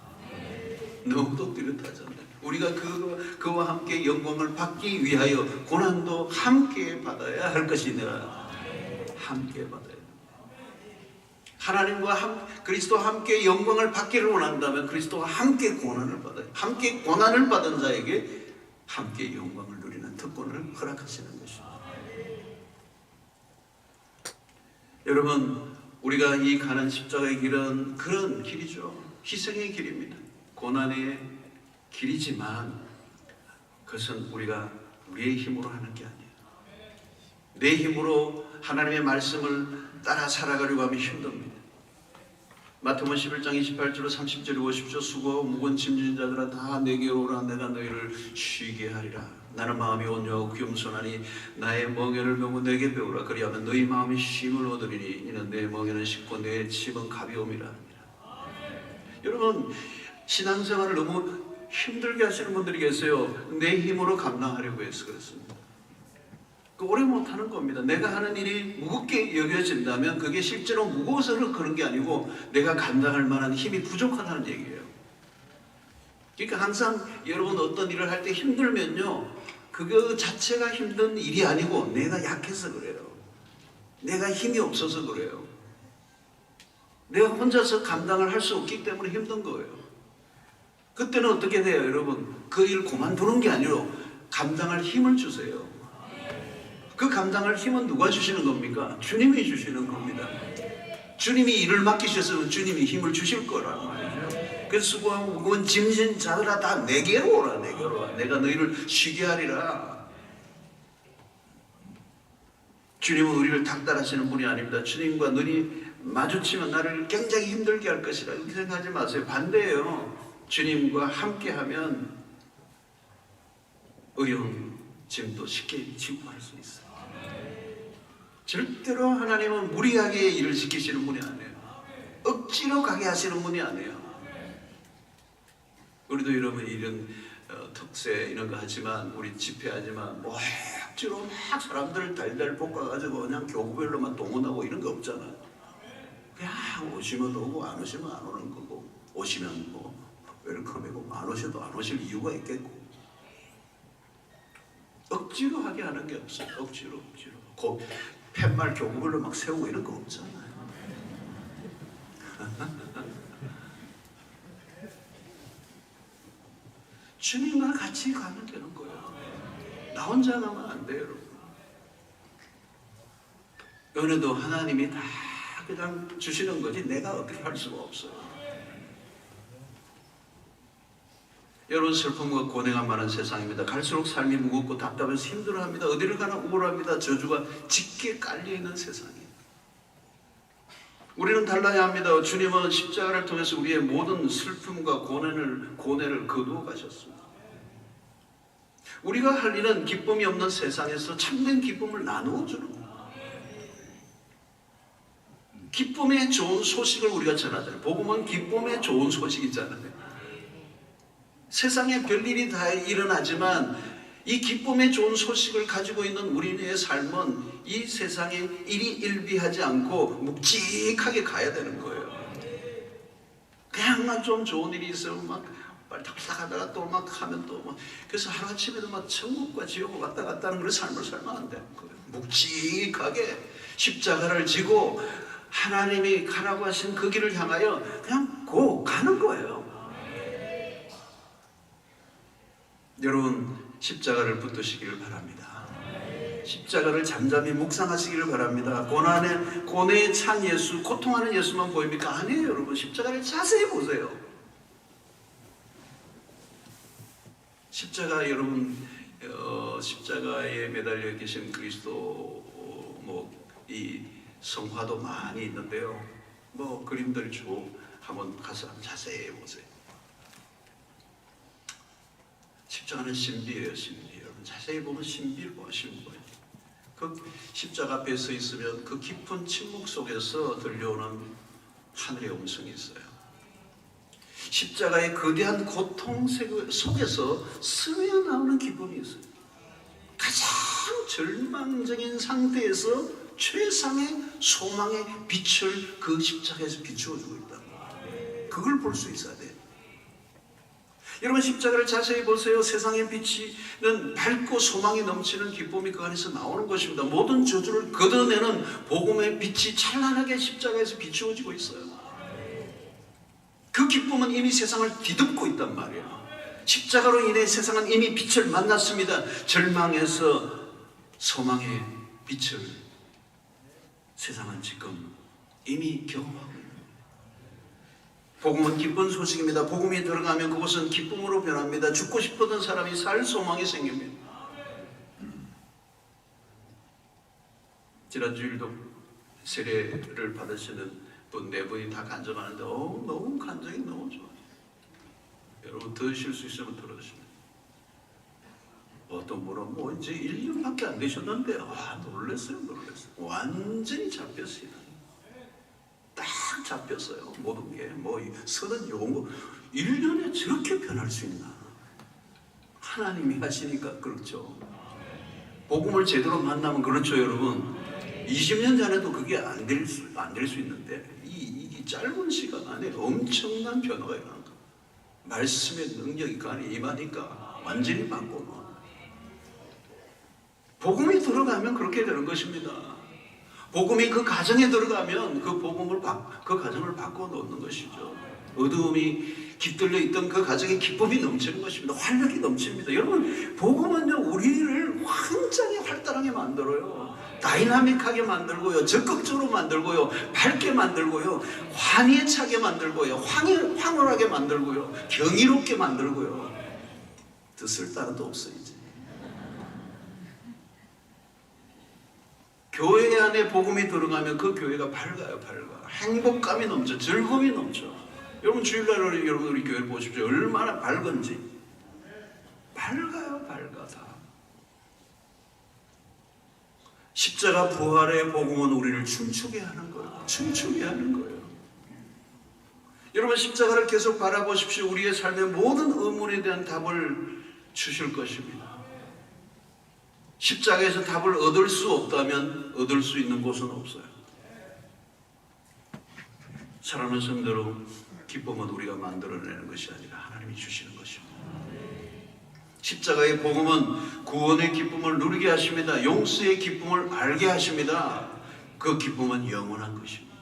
너무도 뚜렷하잖아요. 우리가 그와 함께 영광을 받기 위하여 고난도 함께 받아야 할 것이니라. 함께 받아야 합니다. 하나님과 그리스도와 함께 영광을 받기를 원한다면 그리스도와 함께 고난을 받아요. 함께 고난을 받은 자에게 함께 영광을 누리는 특권을 허락하시는 것입니다. 여러분, 우리가 이 가는 십자가의 길은 그런 길이죠. 희생의 길입니다. 고난의 길이지만 그것은 우리가 우리의 힘으로 하는 게 아니에요. 내 힘으로 하나님의 말씀을 따라 살아가려고 하면 힘듭니다. 마태복음 11장 28절로 30절에 보십시오. 수고하고 무거운 짐진 자들아 다 내게로 오라. 내가 너희를 쉬게 하리라. 나는 마음이 온유하고 겸손하니 나의 멍에를 메고 내게 배우라. 그리하면 너희 마음이 쉼을 얻으리니 이는 내 멍에는 쉽고 내 짐은 가벼움이라 합니다. 여러분, 신앙생활을 너무 힘들게 하시는 분들이 계세요. 내 힘으로 감당하려고 해서 그렇습니다. 오래 못하는 겁니다. 내가 하는 일이 무겁게 여겨진다면 그게 실제로 무거워서는 그런 게 아니고 내가 감당할 만한 힘이 부족하다는 얘기예요. 그러니까 항상 여러분 어떤 일을 할 때 힘들면요, 그거 자체가 힘든 일이 아니고 내가 약해서 그래요. 내가 힘이 없어서 그래요. 내가 혼자서 감당을 할 수 없기 때문에 힘든 거예요. 그때는 어떻게 돼요, 여러분? 그 일을 그만두는 게 아니라 감당할 힘을 주세요. 그 감당할 힘은 누가 주시는 겁니까? 주님이 주시는 겁니다. 주님이 일을 맡기셨으면 주님이 힘을 주실 거란 말이죠. 그래서 수고하고 무거운 짐진 자들아 다 내게로 오라. 내게로 와. 내가 너희를 쉬게 하리라. 주님은 우리를 닥달하시는 분이 아닙니다. 주님과 눈이 마주치면 나를 굉장히 힘들게 할 것이라 이렇게 생각하지 마세요. 반대예요. 주님과 함께하면 어려운 짐도 쉽게 지고 갈 수 있어요. 절대로 하나님은 무리하게 일을 시키시는 분이 아니에요. 억지로 가게 하시는 분이 아니에요. 우리도 여러분 이런 특세 이런 거 하지만, 우리 집회하지만 뭐 억지로 막 사람들을 달달 볶아가지고 그냥 교구별로만 동원하고 이런 거 없잖아요. 그냥 오시면 오고 안 오시면 안 오는 거고, 오시면 뭐 웰컴이고 안 오셔도 안 오실 이유가 있겠고. 억지로 하게 하는 게 없어요. 억지로. 팻말 교구별로 막 세우고 이런 거 없잖아요. 주님과 같이 가면 되는 거예요. 나 혼자 가면 안 돼요, 여러분. 은혜도 하나님이 다 그냥 주시는 거지 내가 어떻게 할 수가 없어요. 여러분, 슬픔과 고뇌가 많은 세상입니다. 갈수록 삶이 무겁고 답답해서 힘들어합니다. 어디를 가나 우울합니다. 저주가 짙게 깔려있는 세상이에요. 우리는 달라야 합니다. 주님은 십자가를 통해서 우리의 모든 슬픔과 고뇌를 거두어 가셨습니다. 우리가 할 일은 기쁨이 없는 세상에서 참된 기쁨을 나누어 주는 거예요. 기쁨의 좋은 소식을 우리가 전하잖아요. 복음은 기쁨의 좋은 소식이잖아요. 세상에 별일이 다 일어나지만 이 기쁨의 좋은 소식을 가지고 있는 우리의 삶은 이 세상에 일희일비하지 않고 묵직하게 가야 되는 거예요. 그냥만 좀 좋은 일이 있으면 막 빨딱빨딱 하다가 또 막 하면 또 막 그래서 하루아침에도 막 천국과 지옥을 왔다 갔다 하는 그런 삶을 살면 안 되는 거예요. 묵직하게 십자가를 지고 하나님이 가라고 하신 그 길을 향하여 그냥 가는 거예요. 여러분, 십자가를 붙드시기를 바랍니다. 십자가를 잠잠히 묵상하시기를 바랍니다. 고뇌에 찬 예수, 고통하는 예수만 보입니까? 아니에요, 여러분. 십자가를 자세히 보세요. 십자가, 여러분, 십자가에 매달려 계신 그리스도 이 성화도 많이 있는데요. 그림들 한번 가서 자세히 보세요. 십자가는 신비예요, 신비. 여러분, 자세히 보면 신비를 보시는 거예요. 그 십자가 앞에 서 있으면 그 깊은 침묵 속에서 들려오는 하늘의 음성이 있어요. 십자가의 거대한 고통 속에서 스며 나오는 기쁨이 있어요. 가장 절망적인 상태에서 최상의 소망의 빛을 그 십자가에서 비추어주고 있다. 그걸 볼 수 있어야 돼요. 여러분, 십자가를 자세히 보세요. 세상의 빛이는 밝고 소망이 넘치는 기쁨이 그 안에서 나오는 것입니다. 모든 저주를 걷어내는 복음의 빛이 찬란하게 십자가에서 비추어지고 있어요. 그 기쁨은 이미 세상을 뒤덮고 있단 말이에요. 십자가로 인해 세상은 이미 빛을 만났습니다. 절망에서 소망의 빛을 세상은 지금 이미 경험하고 있습니다. 복음은 기쁜 소식입니다. 복음이 들어가면 그것은 기쁨으로 변합니다. 죽고 싶었던 사람이 살 소망이 생깁니다. 지난주일도 세례를 받으시는 분 4분이 다 간증하는데 너무 간증이 너무 좋아요. 여러분, 들으실 수 있으면 들어주시면. 어떤 분은 이제 1년밖에 안 되셨는데 놀랐어요. 완전히 잡혔어요. 딱 잡혔어요. 모든 게 서는 용어 1년에 저렇게 변할 수 있나? 하나님이 하시니까 그렇죠. 복음을 제대로 만나면 그렇죠, 여러분. 20년 전에도 그게 안 될 수 있는데 이 짧은 시간 안에 엄청난 변화가 일어난 거예요. 말씀의 능력이 그 안에 임하니까 완전히 바꿔놓은. 복음이 들어가면 그렇게 되는 것입니다. 복음이 그 가정에 들어가면 그 가정을 바꿔놓는 것이죠. 어두움이 깃들려 있던 그 가정에 기쁨이 넘치는 것입니다. 활력이 넘칩니다. 여러분, 복음은요, 우리를 굉장히 활달하게 만들어요. 다이나믹하게 만들고요, 적극적으로 만들고요, 밝게 만들고요, 환희에 차게 만들고요, 황홀하게 만들고요, 경이롭게 만들고요. 더 쓸 따름도 없어요. 이제 교회 안에 복음이 들어가면 그 교회가 밝아요. 행복감이 넘쳐, 즐거움이 넘쳐. 여러분, 주일날 여러분 우리 교회를 보십시오. 얼마나 밝은지. 밝아요. 다. 십자가 부활의 복음은 우리를 춤추게 하는 거예요. 여러분, 십자가를 계속 바라보십시오. 우리의 삶의 모든 의문에 대한 답을 주실 것입니다. 십자가에서 답을 얻을 수 없다면 얻을 수 있는 곳은 없어요. 사랑하는 성도로, 기쁨은 우리가 만들어내는 것이 아니라 하나님이 주시는 것입니다. 십자가의 복음은 구원의 기쁨을 누리게 하십니다. 용서의 기쁨을 알게 하십니다. 그 기쁨은 영원한 것입니다.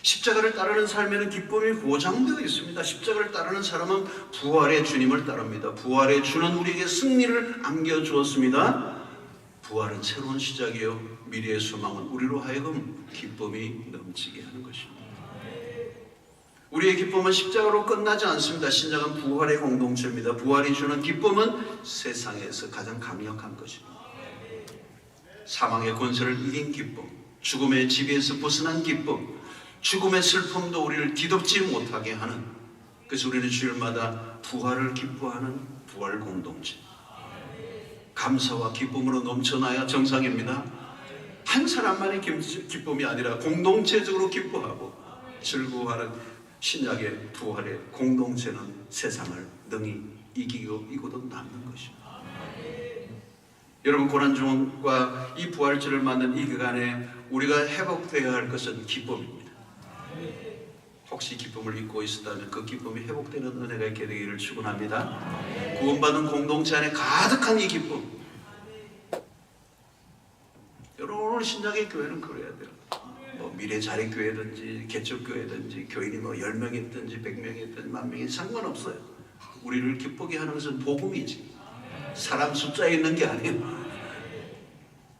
십자가를 따르는 삶에는 기쁨이 보장되어 있습니다. 십자가를 따르는 사람은 부활의 주님을 따릅니다. 부활의 주는 우리에게 승리를 안겨주었습니다. 부활은 새로운 시작이요, 미래의 소망은 우리로 하여금 기쁨이 넘치게 하는 것입니다. 우리의 기쁨은 십자가로 끝나지 않습니다. 신약은 부활의 공동체입니다. 부활이 주는 기쁨은 세상에서 가장 강력한 것입니다. 사망의 권세를 이긴 기쁨, 죽음의 지배에서 벗어난 기쁨, 죽음의 슬픔도 우리를 뒤덮지 못하게 하는, 그래서 우리는 주일마다 부활을 기뻐하는 부활 공동체, 감사와 기쁨으로 넘쳐나야 정상입니다. 한 사람만의 기쁨이 아니라 공동체적으로 기뻐하고 즐거워하는 신약의 부활의 공동체는 세상을 능히 이기고도 남는 것입니다. 여러분, 고난중과 이 부활절을 맞는 이 기간에 우리가 회복되어야 할 것은 기쁨입니다. 혹시 기쁨을 잊고 있었다면 그 기쁨이 회복되는 은혜가 있게 되기를 축원합니다. 구원받은 공동체 안에 가득한 이 기쁨. 여러분, 오늘 신약의 교회는 그래야 돼요. 미래자립교회든지 개척교회든지 교인이 10명이 있든지 100명이 있든지 10,000명이 상관없어요. 우리를 기쁘게 하는 것은 복음이지, 사람 숫자에 있는 게 아니에요.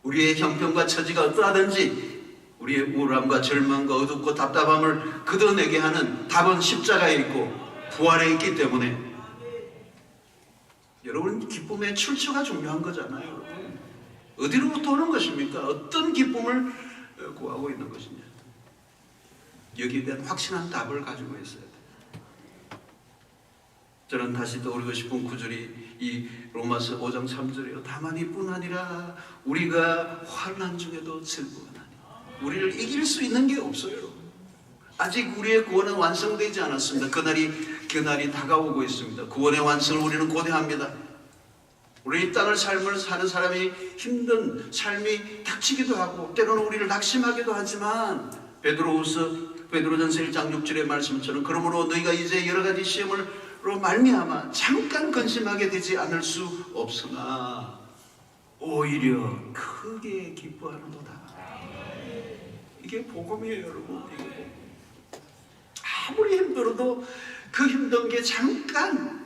우리의 형편과 처지가 어떠하든지 우리의 우울함과 절망과 어둡고 답답함을 걷어내게 하는 답은 십자가에 있고 부활에 있기 때문에 여러분, 기쁨의 출처가 중요한 거잖아요. 여러분, 어디로부터 오는 것입니까? 어떤 기쁨을 구하고 있는 것이냐, 여기에 대한 확실한 답을 가지고 있어야 돼요. 저는 다시 떠오르고 싶은 구절이 이 로마서 5장 3절이에요. 다만 이뿐 아니라 우리가 환난 중에도 즐거워하나니. 우리를 이길 수 있는 게 없어요. 아직 우리의 구원은 완성되지 않았습니다. 그날이 다가오고 있습니다. 구원의 완성을 우리는 고대합니다. 우리 이 땅을 삶을 사는 사람이 힘든 삶이 닥치기도 하고 때로는 우리를 낙심하기도 하지만 베드로전서 1장 6절의 말씀처럼 그러므로 너희가 이제 여러 가지 시험으로 말미암아 잠깐 근심하게 되지 않을 수 없으나 오히려 크게 기뻐하는도다. 이게 복음이에요, 여러분. 아무리 힘들어도 그 힘든 게 잠깐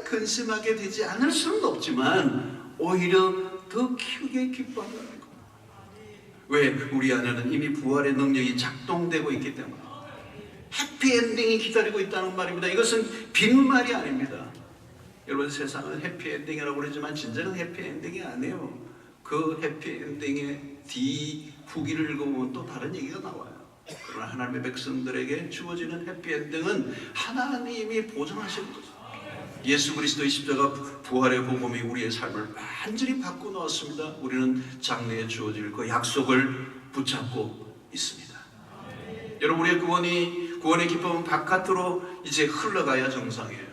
근심하게 되지 않을 수는 없지만 오히려 더 크게 기뻐한다는 거. 왜? 우리 안에는 이미 부활의 능력이 작동되고 있기 때문에 해피엔딩이 기다리고 있다는 말입니다. 이것은 빈말이 아닙니다. 여러분, 세상은 해피엔딩이라고 그러지만 진짜는 해피엔딩이 아니에요. 그 해피엔딩의 후기를 읽어보면 또 다른 얘기가 나와요. 그러나 하나님의 백성들에게 주어지는 해피엔딩은 하나님이 보장하시는 거죠. 예수 그리스도의 십자가 부활의 복음이 우리의 삶을 완전히 바꿔놓았습니다. 우리는 장래에 주어질 그 약속을 붙잡고 있습니다. 여러분, 우리의 구원의 기쁨은 바깥으로 이제 흘러가야 정상이에요.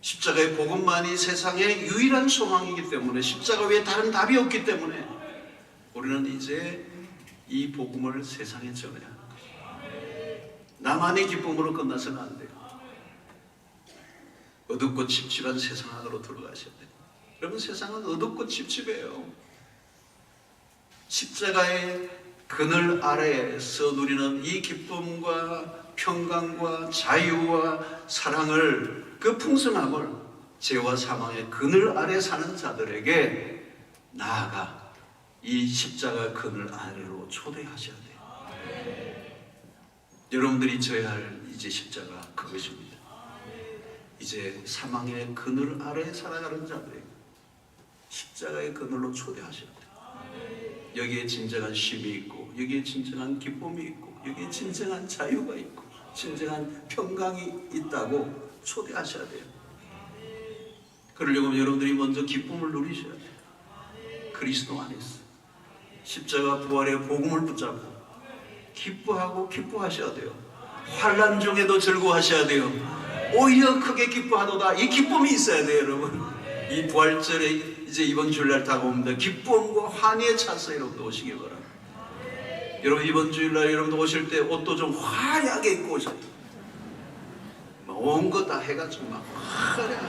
십자가의 복음만이 세상의 유일한 소망이기 때문에, 십자가 외에 다른 답이 없기 때문에 우리는 이제 이 복음을 세상에 전해야 하는 것입니다. 나만의 기쁨으로 끝나서는 안 돼요. 어둡고 찝찝한 세상 안으로 들어가셔야 돼요. 여러분, 세상은 어둡고 찝찝해요. 십자가의 그늘 아래에서 누리는 이 기쁨과 평강과 자유와 사랑을, 그 풍성함을 죄와 사망의 그늘 아래 사는 자들에게 나아가 이 십자가 그늘 아래로 초대하셔야 돼요. 여러분들이 져야 할 이제 십자가 그것입니다. 이제 사망의 그늘 아래 살아가는 자들에게 십자가의 그늘로 초대하셔야 돼요. 여기에 진정한 쉼이 있고, 여기에 진정한 기쁨이 있고, 여기에 진정한 자유가 있고, 진정한 평강이 있다고 초대하셔야 돼요. 그러려면 여러분들이 먼저 기쁨을 누리셔야 돼요. 그리스도 안에서 십자가 부활의 복음을 붙잡고 기뻐하셔야 돼요. 환난 중에도 즐거워하셔야 돼요. 오히려 크게 기뻐하도다. 이 기쁨이 있어야 돼요, 여러분. 이 부활절에 이제 이번 주일날 다가옵니다. 기쁨과 환희의 차서 여러분도 오시기 바랍니다. 여러분, 이번 주일날 여러분도 오실 때 옷도 좀 화려하게 입고 오셔요. 온 거 다 해가지고 막 화려하게.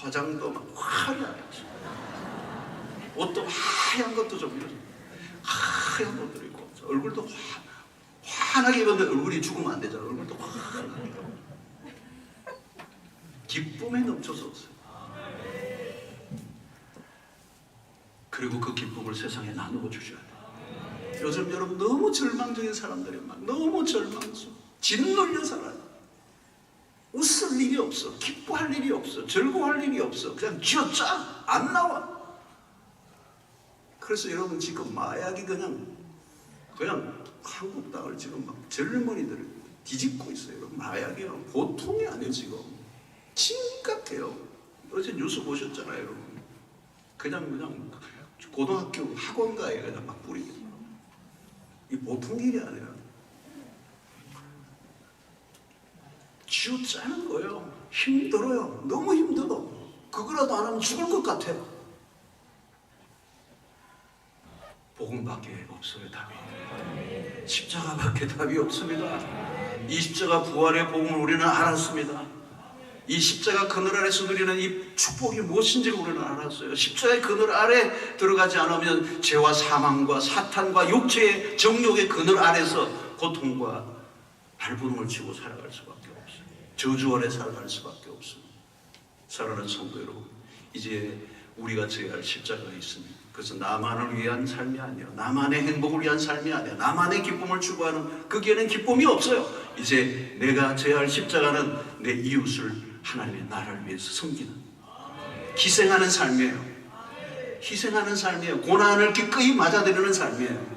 화장도 막 화려하게 옷도 하얀 것도 좀 이런 하얀 옷들 입고 얼굴도 환하게 입었는데 얼굴이 죽으면 안 되잖아. 얼굴도 환하게 기쁨에 넘쳐서 없어요. 그리고 그 기쁨을 세상에 나누어 주셔야 돼요. 요즘 여러분 너무 절망적인 사람들이 막 너무 절망스러워 짓눌려 살아요. 웃을 일이 없어, 기뻐할 일이 없어, 즐거워할 일이 없어. 그냥 쥐어짜 안 나와. 그래서 여러분 지금 마약이 그냥 한국 땅을 지금 막 젊은이들을 뒤집고 있어요. 마약이 보통이 아니에요. 지금 심각해요. 어제 뉴스 보셨잖아요, 여러분. 그냥 고등학교 학원가에 그냥 막 뿌리고. 이 보통 일이 아니에요. 쥐어짜는 거예요. 힘들어요. 너무 힘들어. 그거라도 안 하면 죽을 것 같아. 복음밖에 없어요. 답이. 십자가밖에 답이 없습니다. 이 십자가 부활의 복음을 우리는 알았습니다. 이 십자가 그늘 아래서 누리는 이 축복이 무엇인지를 우리는 알았어요. 십자가의 그늘 아래 들어가지 않으면 죄와 사망과 사탄과 육체의 정욕의 그늘 아래서 고통과 발버둥을 치고 살아갈 수밖에 없어요. 저주 아래 살아갈 수밖에 없습니다. 사랑하는 성도 여러분, 이제 우리가 져야 할 십자가가 있습니다. 그래서 나만을 위한 삶이 아니에요. 나만의 행복을 위한 삶이 아니에요. 나만의 기쁨을 추구하는 거기에는 기쁨이 없어요. 이제 내가 져야 할 십자가는 내 이웃을 하나님의 나라를 위해서 섬기는 희생하는 삶이에요. 희생하는 삶이에요. 고난을 기꺼이 맞아들이는 삶이에요.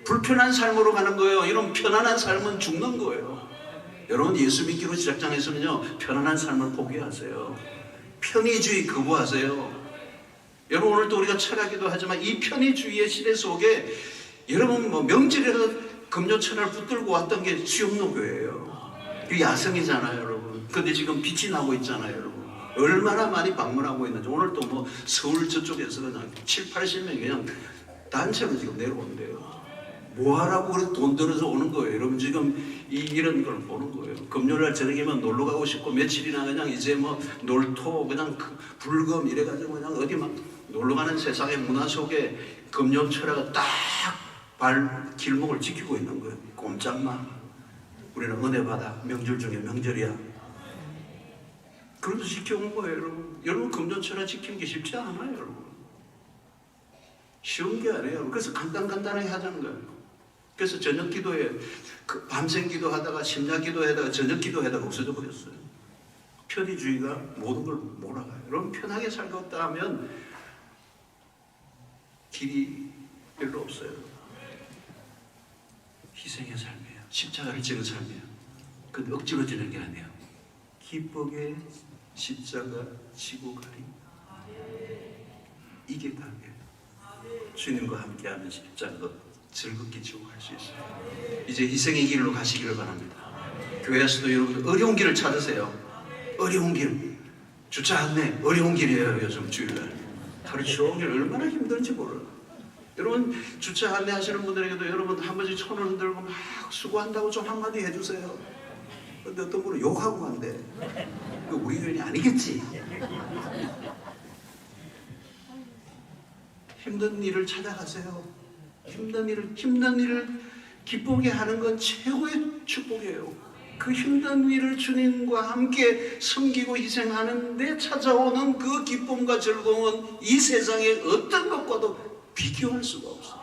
불편한 삶으로 가는 거예요. 이런 편안한 삶은 죽는 거예요. 여러분 예수 믿기로 시작장에서는요 편안한 삶을 포기하세요. 편의주의 거부하세요. 여러분 오늘도 우리가 철학기도 하지만 이 편의주의의 시대 속에 여러분 명절에도 금요철을 붙들고 왔던 게 수영로교예요. 그 야성이잖아요, 여러분. 근데 지금 빛이 나고 있잖아요, 여러분. 얼마나 많이 방문하고 있는지. 오늘 또 서울 저쪽에서 그냥 7, 80명이 그냥 단체로 지금 내려온대요. 뭐 하라고 그래 돈 들어서 오는 거예요. 여러분 지금 이런 걸 보는 거예요. 금요일날 저녁이면 놀러 가고 싶고 며칠이나 그냥 이제 놀토 그냥 불금 이래가지고 그냥 어디 막 놀러 가는 세상의 문화 속에 금요 철학가 딱 길목을 지키고 있는 거예요. 꼼짝마. 우리는 은혜 받아. 명절 중에 명절이야. 그래도 지켜온 거예요, 여러분. 여러분 금요 철학 지키는 게 쉽지 않아요, 여러분. 쉬운 게 아니에요. 그래서 간단하게 하자는 거예요. 그래서 저녁 기도에 밤샘 기도하다가 심야 기도하다가 저녁 기도하다가 없어져 버렸어요. 편의주의가 모든 걸 몰아가요. 여러분 편하게 살겠다 하면 길이 별로 없어요. 희생의 삶이에요. 십자가를 지는 삶이에요. 근데 억지로 지는 게 아니에요. 기쁘게 십자가 지고 가리. 이게 답이에요. 주님과 함께하는 십자가 즐겁게 지고 갈 수 있어요. 이제 희생의 길로 가시기를 바랍니다. 교회에서도 여러분 어려운 길을 찾으세요. 어려운 길. 주차 안내 어려운 길이에요. 요즘 주일날 하루 종일 얼마나 힘든지 몰라요. 여러분 주차 안내 하시는 분들에게도 여러분 한 번씩 손을 흔들고 막 수고한다고 좀 한마디 해주세요. 근데 어떤 분은 욕하고 한대. 우리 교인이 아니겠지. 힘든 일을 찾아가세요. 힘든 일을 기쁘게 하는 건 최고의 축복이에요. 그 힘든 일을 주님과 함께 섬기고 희생하는데 찾아오는 그 기쁨과 즐거움은 이 세상의 어떤 것과도 비교할 수가 없어요.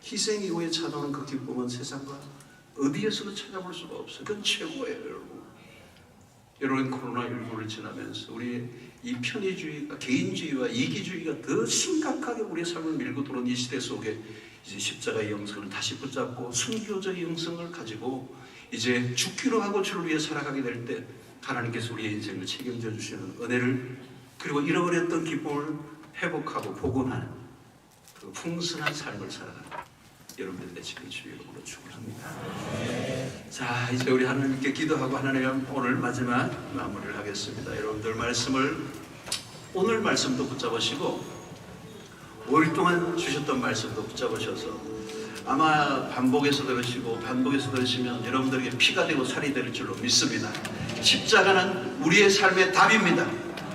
희생 이후에 찾아오는 그 기쁨은 세상과 어디에서도 찾아볼 수가 없어요. 그건 최고예요, 여러분. 여러분 코로나19를 지나면서 우리 이 편의주의가 개인주의와 이기주의가 더 심각하게 우리의 삶을 밀고 들어온 이 시대 속에 이제 십자가의 영성을 다시 붙잡고 순교자의 영성을 가지고 이제 죽기로 하고 주를 위해 살아가게 될 때 하나님께서 우리의 인생을 책임져 주시는 은혜를 그리고 잃어버렸던 기쁨을 회복하고 복원하는 그 풍성한 삶을 살아가는 여러분들 되시길 주의 이름으로 축원합니다. 자 이제 우리 하나님께 기도하고 하나님 오늘 마지막 마무리를 하겠습니다. 여러분들 오늘 말씀도 붙잡으시고 5일 동안 주셨던 말씀도 붙잡으셔서 아마 반복해서 들으시면 여러분들에게 피가 되고 살이 될 줄로 믿습니다. 십자가는 우리의 삶의 답입니다.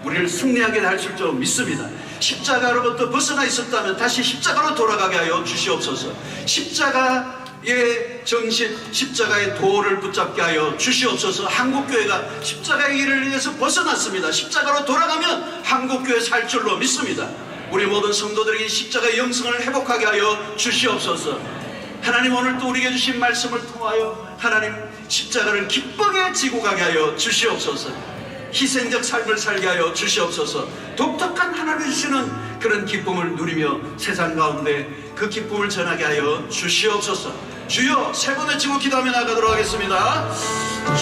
우리를 승리하게 할 줄 믿습니다. 십자가로부터 벗어나 있었다면 다시 십자가로 돌아가게 하여 주시옵소서. 십자가의 정신, 십자가의 도를 붙잡게 하여 주시옵소서. 한국교회가 십자가의 길을 위해서 벗어났습니다. 십자가로 돌아가면 한국교회 살 줄로 믿습니다. 우리 모든 성도들에게 십자가의 영성을 회복하게 하여 주시옵소서. 하나님, 오늘 또 우리에게 주신 말씀을 통하여 하나님 십자가를 기쁘게 지고 가게 하여 주시옵소서. 희생적 삶을 살게 하여 주시옵소서. 독특한 하나님이 주시는 그런 기쁨을 누리며 세상 가운데 그 기쁨을 전하게 하여 주시옵소서. 주여, 세 번 외치고 기도하며 나가도록 하겠습니다.